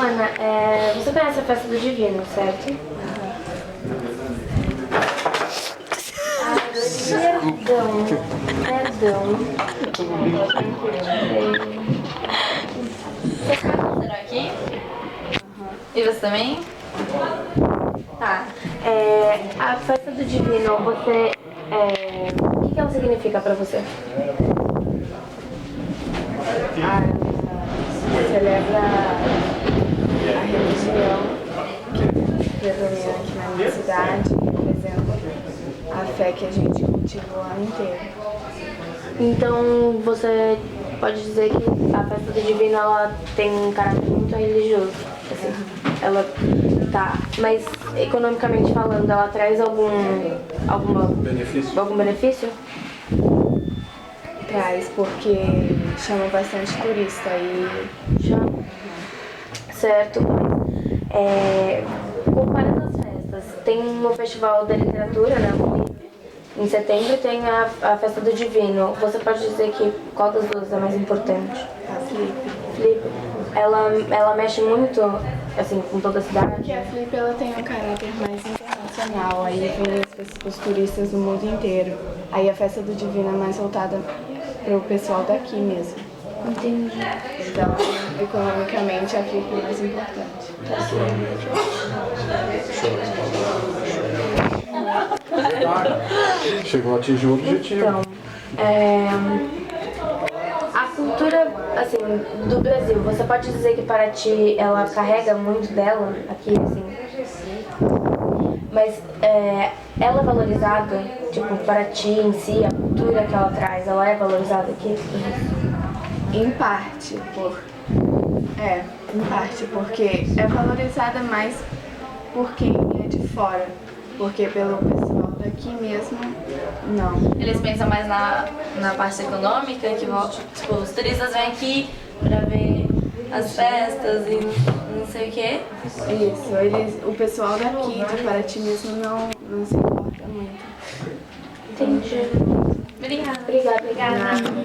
Ana, você conhece a festa do Divino, certo? Perdão. Será aqui? E você também? Tá. A festa do Divino, você... o que ela significa pra você? Celebra a religião que predomina aqui na minha cidade, por exemplo, a fé que a gente cultiva o ano inteiro. Então, você pode dizer que a festa do Divino, ela tem um caráter muito religioso, assim. Ela tá, mas economicamente falando, ela traz algum benefício? Traz, porque chama bastante turista e Certo, mas comparando as festas, tem o Festival da Literatura, né, o Flip, em setembro, e tem a Festa do Divino. Você pode dizer que qual das duas é mais importante? a Flip. Flip, ela mexe muito, assim, com toda a cidade? Porque a Flip ela tem um caráter mais internacional, aí vem os turistas do mundo inteiro. Aí a Festa do Divino é mais voltada para o pessoal daqui mesmo. Entendi. Então, economicamente, a Flip é mais importante. Chegou a atingir o objetivo. Então, a cultura, assim, do Brasil, você pode dizer que Paraty, ela carrega muito dela aqui, assim? Mas ela é valorizada, tipo, Paraty em si, a cultura que ela traz, ela é valorizada aqui? Em parte, porque é valorizada mais por quem é de fora, porque pelo pessoal daqui mesmo, não. Eles pensam mais na parte econômica, que tipo, os turistas vêm aqui pra ver as festas e não sei o quê. Isso, o pessoal daqui de Paraty mesmo não se importa muito. Entendi. Obrigada. Obrigada.